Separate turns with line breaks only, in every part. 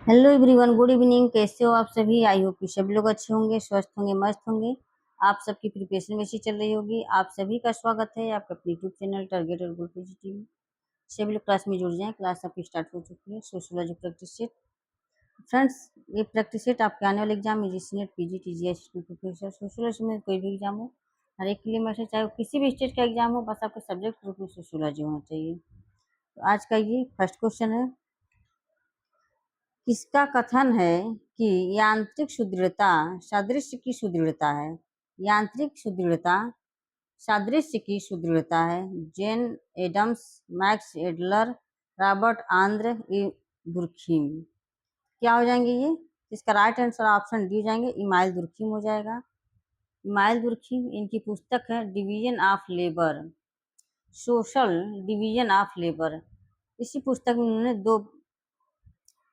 Hello everyone, good evening. कैसे हो आप सभी? आई होप कि सभी लोग अच्छे होंगे, स्वस्थ होंगे, मस्त होंगे। आप सबकी प्रिपरेशन वैसी चल रही होगी। आप सभी का स्वागत है आपका अपने यूट्यूब चैनल टारगेट और गोल पॉजिटिव में। सभी लोग क्लास में जुड़ जाएं। क्लास आपकी स्टार्ट हो चुकी है। Sociology practice set. फ्रेंड्स, ये प्रैक्टिस सेट आपके आने वाले एग्जाम में UGC, PG, TGS, professor, sociology में कोई भी एग्जाम हो, हर एक के लिए मैसेज, चाहे वो किसी भी स्टेट का एग्जाम हो, बस आपका सब्जेक्ट ग्रुप में सोशियोलॉजी होना चाहिए। तो आज का ये फर्स्ट क्वेश्चन है। किसका कथन है कि यांत्रिक सुदृढ़ता सादृश्य की सुदृढ़ता है? यांत्रिक सुदृढ़ता सादृश्य की सुदृढ़ता है। Jane Addams, Max Adler, Robert Andre Durkheim. क्या हो जाएंगे ये? इसका राइट आंसर ऑप्शन डी हो जाएंगे, इमाइल दुर्खिम हो जाएगा। इमाइल दुर्खिम, इनकी पुस्तक है division of labour, social division of labour. इसी पुस्तक में उन्होंने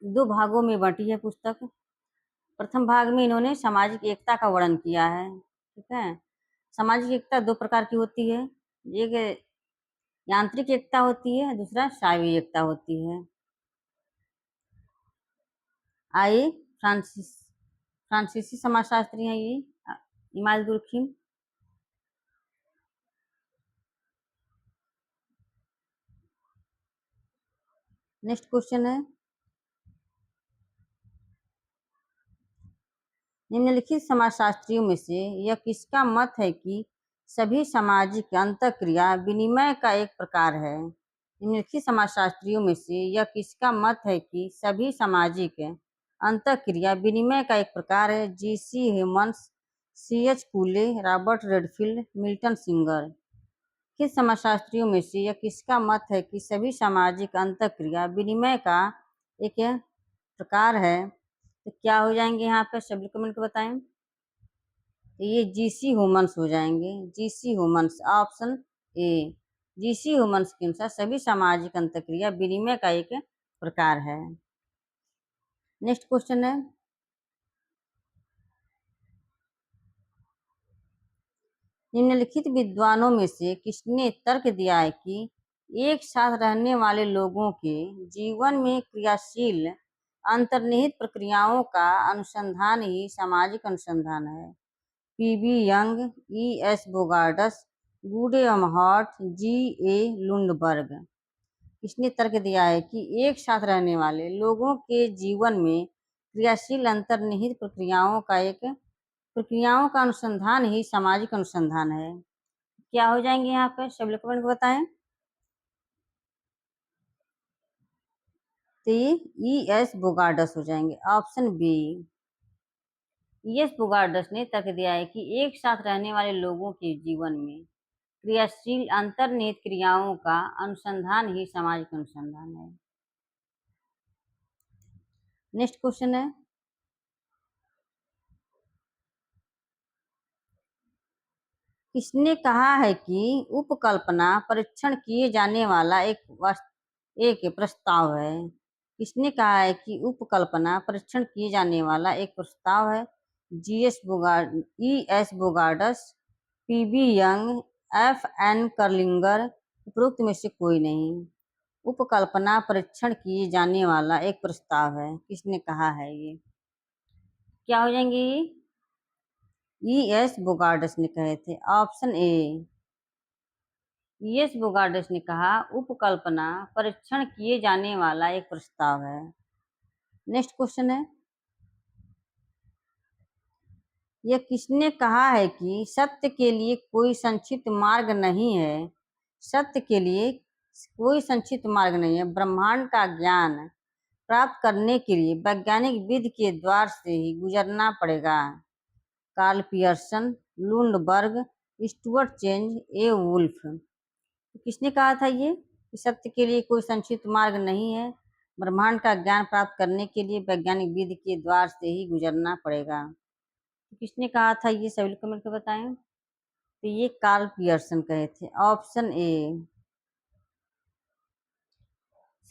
दो भागों में बांटी है पुस्तक। प्रथम भाग में इन्होंने सामाजिक एकता का वर्णन किया है। ठीक है, सामाजिक एकता दो प्रकार की होती है। एक यांत्रिक एकता होती है, दूसरा शारीरिक एकता होती है। आइए, फ्रांसीसी समाजशास्त्री हैं ये इमाल दुर्खिम। नेक्स्ट क्वेश्चन है, निम्नलिखित समाजशास्त्रियों में से यह किसका मत है कि सभी सामाजिक अंतःक्रिया विनिमय का एक प्रकार है? निम्नलिखित समाजशास्त्रियों में से यह किसका मत है कि सभी सामाजिक अंतःक्रिया विनिमय का एक प्रकार है? GC. हेमंस, C.H. कूले, Robert Redfield, Milton singer. किस समाजशास्त्रियों में से यह किसका मत है कि सभी सामाजिक अंतःक्रिया विनिमय का एक प्रकार है? तो क्या हो जाएंगे यहाँ पर? सभी कमेंट को बताएं। तो ये जी.सी. ह्यूमन्स हो जाएंगे। GC. Humans, option A. GC. Humans के अनुसार सभी सामाजिक अंतःक्रिया विनिमय का एक प्रकार है। नेक्स्ट क्वेश्चन है, निम्नलिखित विद्वानों में से किसने तर्क दिया है कि एक साथ रहने वाले लोगों के जीवन में क्रियाशील अंतर्निहित प्रक्रियाओं का अनुसंधान ही सामाजिक अनुसंधान है? पी.बी. Young, E.S. बोगार्डस, गुडे अमहॉर्ट, G.A. लुंडबर्ग। किसने तर्क दिया है कि एक साथ रहने वाले लोगों के जीवन में क्रियाशील अंतर्निहित प्रक्रियाओं का अनुसंधान ही सामाजिक अनुसंधान है? क्या हो जाएंगे यहाँ पर? सब लोग कमेंट बताएं। तो ये E.S. बोगार्डस हो जाएंगे, ऑप्शन बी। E.S. बोगार्डस ने तर्क दिया है कि एक साथ रहने वाले लोगों के जीवन में क्रियाशील अंतर्निहित क्रियाओं का अनुसंधान ही सामाजिक अनुसंधान है। नेक्स्ट क्वेश्चन है, किसने कहा है कि उपकल्पना परीक्षण किए जाने वाला एक प्रस्ताव है? किसने कहा है कि उपकल्पना परीक्षण किए जाने वाला एक प्रस्ताव है? E.S. Bogardus, PB. Young, F.N. कर्लिंगर, उपरोक्त में से कोई नहीं। उपकल्पना परीक्षण किए जाने वाला एक प्रस्ताव है, किसने कहा है ये? क्या हो जाएंगे ये? E.S. बोगार्डस ने कहे थे, ऑप्शन ए। E.S. बोगार्डस ने कहा उपकल्पना परीक्षण किए जाने वाला एक प्रस्ताव है। नेक्स्ट क्वेश्चन है, यह किसने कहा है कि सत्य के लिए कोई संक्षिप्त मार्ग नहीं है? सत्य के लिए कोई संक्षिप्त मार्ग नहीं है। ब्रह्मांड का ज्ञान प्राप्त करने के लिए वैज्ञानिक विधि के द्वार से ही गुजरना पड़ेगा। कार्ल पियर्सन, लुंडबर्ग, स्टुअर्ट चेंज, ए वुल्फ। किसने कहा था ये कि सत्य के लिए कोई संक्षिप्त मार्ग नहीं है, ब्रह्मांड का ज्ञान प्राप्त करने के लिए वैज्ञानिक विधि के द्वार से ही गुजरना पड़ेगा? तो किसने कहा था ये? सभी कमेंट में बताएं। तो ये कार्ल पियर्सन कहे थे, ऑप्शन ए।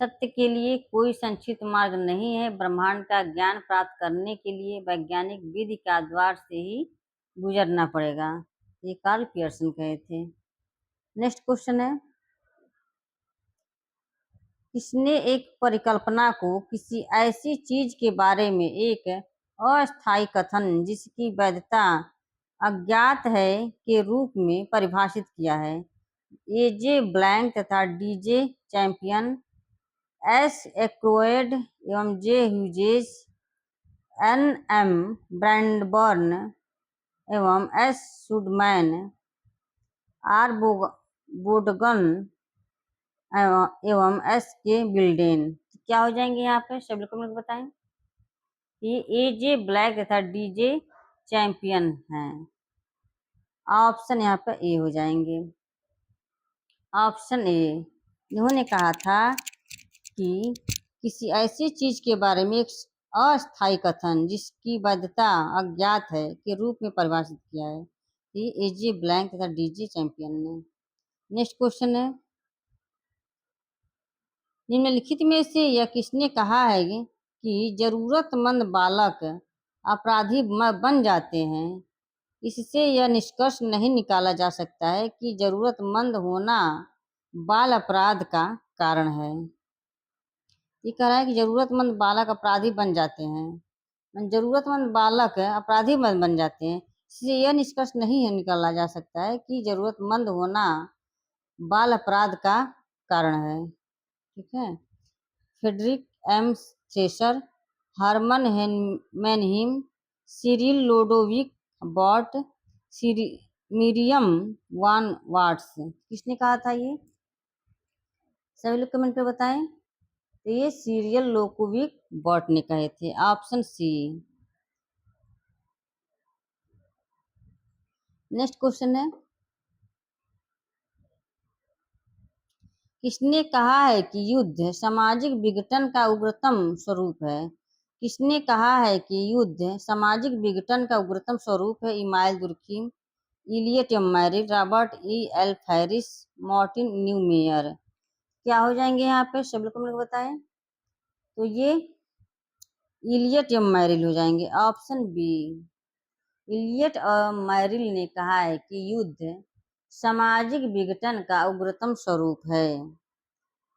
सत्य के लिए कोई संक्षिप्त मार्ग नहीं है, ब्रह्मांड का ज्ञान प्राप्त करने के लिए वैज्ञानिक विधि का द्वार से ही गुजरना पड़ेगा, ये कार्ल पियर्सन कहे थे। नेक्स्ट क्वेश्चन है, किसने एक परिकल्पना को किसी ऐसी चीज के बारे में एक अस्थायी कथन जिसकी वैधता अज्ञात है के रूप में परिभाषित किया है? ए.जे. ब्लैंक तथा डी.जे. Champion, S. एक्रोयड एवं जे. Hughes, N M. ब्रैडबर्न एवं एस. Sudman, R. बोडगन एवं एस. के. बिल्डेन। क्या हो जाएंगे यहाँ पे? सभी लोग मिलकर बताएं। ये ए.जे. ब्लैक तथा डी.जे. चैंपियन हैं। ऑप्शन यहाँ पे ए हो जाएंगे। ऑप्शन ए, इन्होंने कहा था कि किसी ऐसी चीज के बारे में एक अस्थायी कथन जिसकी वैधता अज्ञात है के रूप में परिभाषित किया है। ये ए.जे. ब्लैंक तथा डी.जे. चैंपियन ने। नेक्स्ट क्वेश्चन है, निम्नलिखित में से यह किसने कहा है कि जरूरतमंद बालक अपराधी बन जाते हैं? इससे यह निष्कर्ष नहीं निकाला जा सकता है कि जरूरतमंद होना बाल अपराध का कारण है। ये कह रहा है कि जरूरतमंद बालक अपराधी बन जाते हैं, जरूरतमंद बालक अपराधी बन जाते हैं, इससे यह निष्कर्ष नहीं निकाला जा सकता है कि जरूरतमंद होना बाल अपराध का कारण है। ठीक है। Frederick M. Thrasher, Herman Mannheim, Cyril Lodovic Burt, Miriam Van Waters. किसने कहा था ये? सभी लोग कमेंट पे बताएं। तो ये सीरियल लोकोविक बॉट ने कहे थे। Option C. नेक्स्ट क्वेश्चन है, किसने कहा है कि युद्ध सामाजिक विघटन का उग्रतम स्वरूप है? किसने कहा है कि युद्ध सामाजिक विघटन का उग्रतम स्वरूप है? Emile Durkheim, Elliott Merrill, Robert E. L. Faris, Martin Neumeyer. क्या हो जाएंगे यहाँ पे? सब लोग को बताएं। तो ये इलियट मैरिल हो जाएंगे। Option B. इलियट और मैरिल ने कहा है कि युद्ध सामाजिक विघटन का उग्रतम स्वरूप है।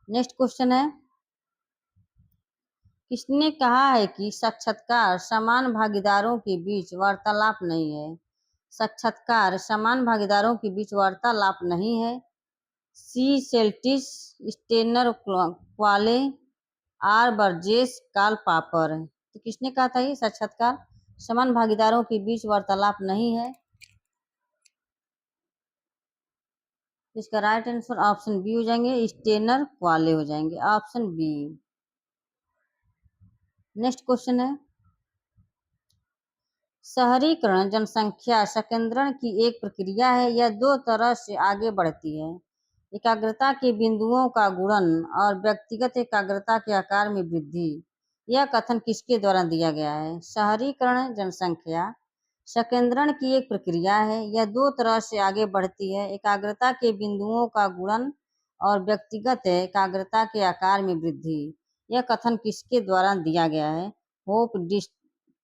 नेक्स्ट क्वेश्चन है, किसने कहा है कि साक्षात्कार समान भागीदारों के बीच वार्तालाप नहीं है? साक्षात्कार समान भागीदारों के बीच वार्तालाप नहीं है। C. Selltiz, Steiner Kvale, R. Burgess, Karl Popper. तो किसने कहा था ये साक्षात्कार समान भागीदारों के बीच वार्तालाप नहीं है? इसका राइट आंसर ऑप्शन बी हो जाएंगे, स्टेनर क्वाले हो जाएंगे। Option B. नेक्स्ट क्वेश्चन है, शहरीकरण जनसंख्या संकेंद्रण की एक प्रक्रिया है। यह दो तरह से आगे बढ़ती है, एकाग्रता के बिंदुओं का गुणन और व्यक्तिगत एकाग्रता के आकार में वृद्धि। यह कथन किसके द्वारा दिया गया है? शहरीकरण जनसंख्या संकेंद्रण की एक प्रक्रिया है। यह दो तरह से आगे बढ़ती है, एकाग्रता के बिंदुओं का गुणन और व्यक्तिगत एकाग्रता के आकार में वृद्धि। यह कथन किसके द्वारा दिया गया है? Hope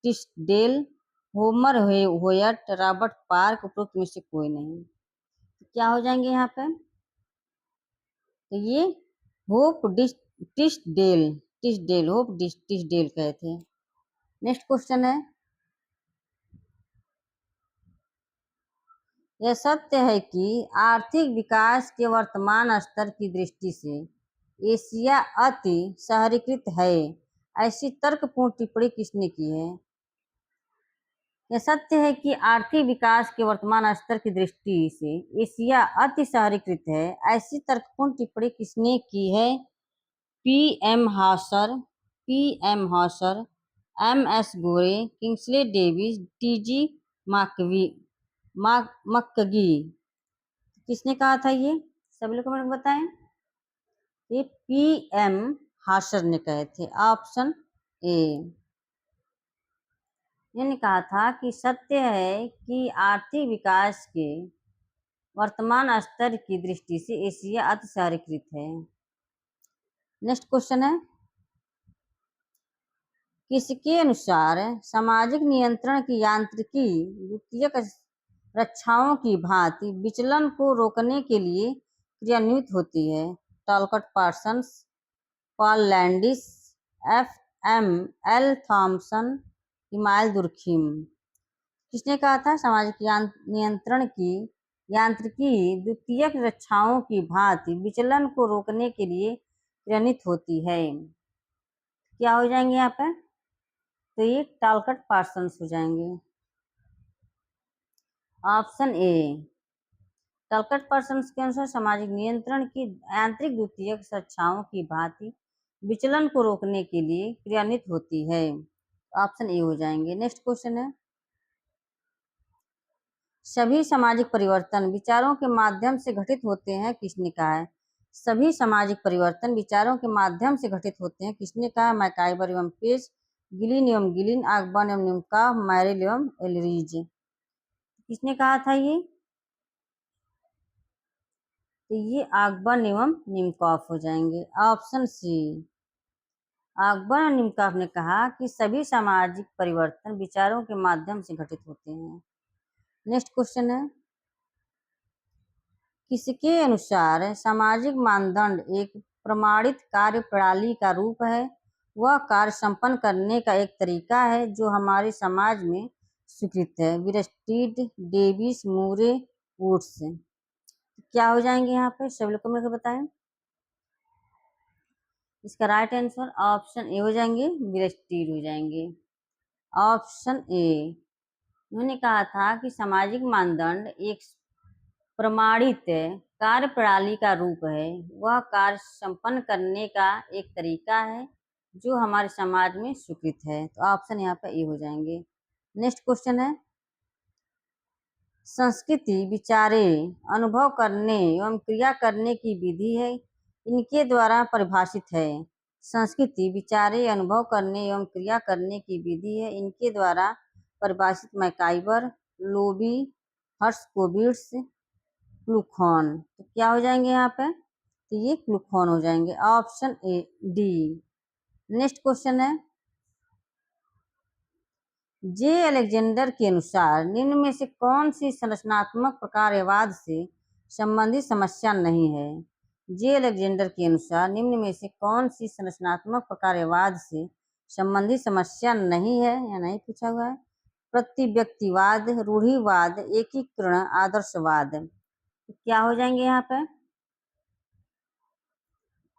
Tisdale, Homer Hoyt, Robert Park, उपरोक्त में से कोई नहीं। क्या हो जाएंगे यहाँ पे? तो ये होप टिस्डेल होप टिस्डेल कहे थे। नेक्स्ट क्वेश्चन है, यह सत्य है कि आर्थिक विकास के वर्तमान स्तर की दृष्टि से एशिया अति शहरीकृत है? ऐसी तर्कपूर्ण टिप्पणी किसने की है? यह सत्य है कि आर्थिक विकास के वर्तमान स्तर की दृष्टि से एशिया अति शहरीकृत है। ऐसी तर्कपूर्ण टिप्पणी किसने की है? P M. Hauser, M S. Gore, Kingsley Davis, T G. McGee. किसने कहा था ये? सभी लोग कमेंट बताएं। ये पी.एम. हॉसर ने कहे थे। Option A. इन्होंने कहा था कि सत्य है कि आर्थिक विकास के वर्तमान स्तर की दृष्टि से एशिया अति शहरीकृत है। नेक्स्ट क्वेश्चन है, किसके अनुसार सामाजिक नियंत्रण की यांत्रिकी द्वितीयक रक्षाओं की भांति विचलन को रोकने के लिए क्रियान्वित होती है? Talcott Parsons, Paul Landis, F.M.L. Thompson, Emile Durkheim. किसने कहा था? सामाजिक नियंत्रण की यांत्रिकी द्वितीयक रक्षाओं की भांति विचलन को रोकने के लिए क्रियान्वित होती है। क्या हो जाएंगे यहाँ पे? तो ये टालकट पार्सन्स हो जाएंगे। ऑप्शन ए, टालकट पार्सन्स के अनुसार सामाजिक नियंत्रण की आंतरिक द्वितीयक रक्षाओं की भांति विचलन को रोकने के लिए क्रियान्वित होती है। ऑप्शन ए हो जाएंगे। नेक्स्ट क्वेश्चन है, सभी सामाजिक परिवर्तन विचारों के माध्यम से घटित होते हैं। किसने कहा है? सभी सामाजिक परिवर्तन विचारों के माध्यम से घटित होते हैं। किसने कहा? मैकाइवर एवं पेज, गिलिन एवं गिलिन, आगबर्न एवं निम्का, मैरिल एवं एलरिज। किसने कहा था ये? तो ये आगबर्न एवं निम्कॉफ हो जाएंगे। ऑप्शन सी, आगबर्न और निम्कॉफ ने कहा कि सभी सामाजिक परिवर्तन विचारों के माध्यम से घटित होते हैं। नेक्स्ट क्वेश्चन है, किसके अनुसार सामाजिक मानदंड एक प्रमाणित कार्य प्रणाली का रूप है? वह कार्य संपन्न करने का एक तरीका है जो हमारे समाज में स्वीकृत है। विरस्टीड, डेविस, मूरे, वुड्स। क्या हो जाएंगे यहाँ पे? सभी लोग मिलकर बताएं। इसका राइट आंसर ऑप्शन ए हो जाएंगे, विरस्टीड हो जाएंगे। ऑप्शन ए, उन्होंने कहा था कि सामाजिक मानदंड एक प्रमाणित कार्य प्रणाली का रूप है, वह कार्य संपन्न करने का एक तरीका है जो हमारे समाज में स्वीकृत है। तो ऑप्शन यहाँ पे ए हो जाएंगे। नेक्स्ट क्वेश्चन है, संस्कृति विचारे अनुभव करने एवं क्रिया करने की विधि है, इनके द्वारा परिभाषित है। संस्कृति विचारे अनुभव करने एवं क्रिया करने की विधि है, इनके द्वारा परिभाषित मैकाइवर, लोबी, हर्ट्ज़कोविट्ज़, क्लूखॉन। तो क्या हो जाएंगे यहाँ पे? तो ये क्लूखॉन हो जाएंगे। Option A, D. Next question है, जे अलेक्जेंडर के अनुसार निम्न में से कौन सी संरचनात्मक प्रकारवाद से संबंधित समस्या नहीं है? जे अलेक्जेंडर के अनुसार निम्न में से कौन सी संरचनात्मक प्रकारवाद से संबंधित समस्या नहीं है या नहीं पूछा हुआ है? प्रतिव्यक्तिवाद, रूढ़िवाद, एकीकरण, आदर्शवाद। तो क्या हो जाएंगे यहाँ पे?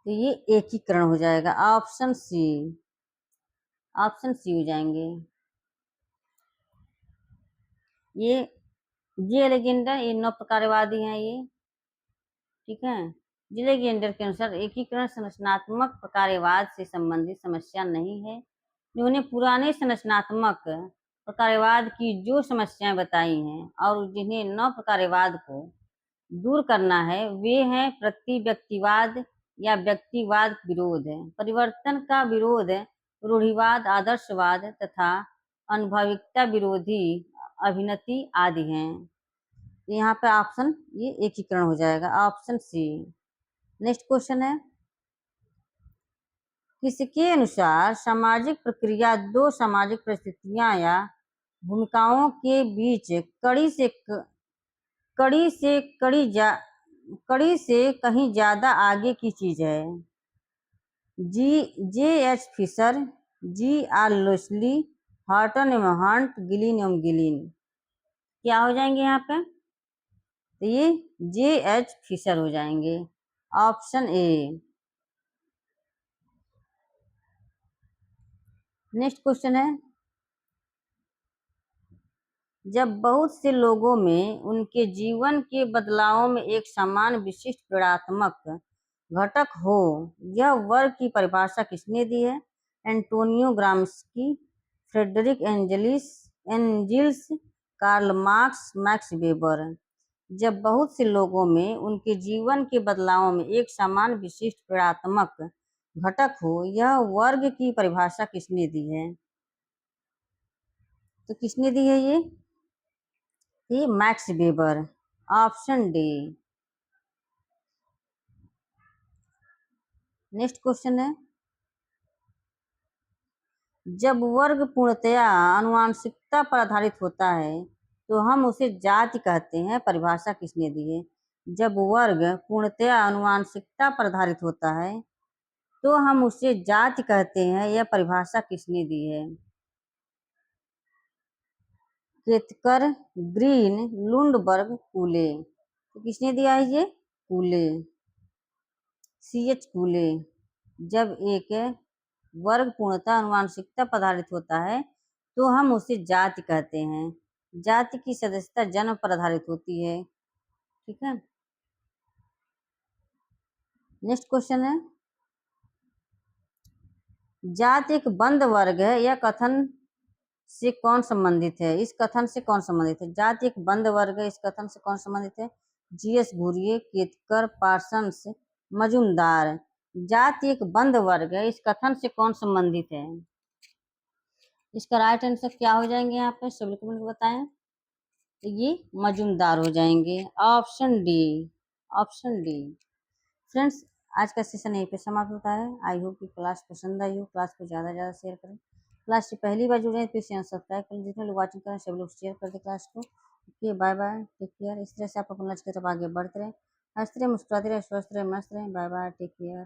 तो ये एकीकरण हो जाएगा। ऑप्शन सी, ऑप्शन सी हो जाएंगे। ये अलेक्जेंडर, ये 9 प्रकारवादी हैं ये, ठीक है। जे अलेक्जेंडर के अनुसार एकीकरण संरचनात्मक प्रकारवाद से संबंधित समस्या नहीं है। उन्होंने पुराने संरचनात्मक प्रकारवाद की जो समस्याएं बताई हैं और जिन्हें 9 प्रकारवाद को दूर करना है, वे हैं प्रतिव्यक्तिवाद या व्यक्तिवाद विरोध, परिवर्तन का विरोध, रूढ़िवाद, आदर्शवाद तथा अनुभविकता विरोधी अभिनति आदि हैं। यहाँ पे ऑप्शन ये एकीकरण हो जाएगा। Option C. नेक्स्ट क्वेश्चन है, किसके अनुसार सामाजिक प्रक्रिया दो सामाजिक परिस्थितियां या भूमिकाओं के बीच कड़ी से कहीं ज्यादा आगे की चीज है? J H. Fisher, G R. Leslie, Horton एवं हंट, गिलिन एवं गिलिन। क्या हो जाएंगे यहाँ पे? तो ये जे.एच. फिशर हो जाएंगे। Option A. नेक्स्ट क्वेश्चन है, जब बहुत से लोगों में उनके जीवन के बदलावों में एक समान विशिष्ट प्रेरणात्मक घटक हो, यह वर्ग की परिभाषा किसने दी है? Antonio Gramsci, Friedrich Engels, Karl Marx, Max Weber. जब बहुत से लोगों में उनके जीवन के बदलावों में एक समान विशिष्ट प्रेरणात्मक घटक हो, यह वर्ग की परिभाषा किसने दी है? तो किसने दी है ये? Max weber. Option D. Next question है, जब वर्ग पूर्णतया आनुवंशिकता पर आधारित होता है तो हम उसे जाति कहते हैं, परिभाषा किसने दी है? जब वर्ग पूर्णतया आनुवंशिकता पर आधारित होता है तो हम उसे जाति कहते हैं, यह परिभाषा किसने दी है? Ketkar, green, Lundberg, कूले। तो किसने दिया है ये? कूले, CH कूले। जब एक वर्ग पूर्णतः आनुवंशिकता पर आधारित होता है तो हम उसे जाति कहते हैं। जाति की सदस्यता जन्म पर आधारित होती है। ठीक है, नेक्स्ट क्वेश्चन है, जाति एक बंद वर्ग है, यह कथन से कौन संबंधित है? इस कथन से कौन संबंधित है? जाति एक बंद वर्ग है, इस कथन से कौन संबंधित है? GS Ghurye, Ketkar, Parsons, Majumdar. जाति एक बंद वर्ग है, इस कथन से कौन संबंधित है? इसका राइट आंसर क्या हो जाएंगे? यहाँ पे सभी कमेंट बताएं। तो ये मजूमदार हो जाएंगे, option D, option D. Friends, आज का सेशन यहीं पे समाप्त होता है। आई होप कि क्लास पसंद आई हो। क्लास को ज़्यादा से ज़्यादा शेयर करें। क्लास से पहली बार जुड़े हैं तो इसे सब्सक्राइब करें। जितने लोग वॉचिंग करें सभी लोग शेयर कर दें क्लास को। Okay, bye bye, take care. इस तरह से आप अपना लक्ष्य की तरफ आगे बढ़ते रहें, हंसते रहें, मुस्कुराते रहें, स्वस्थ रहें, मस्त रहें। Bye bye, take care.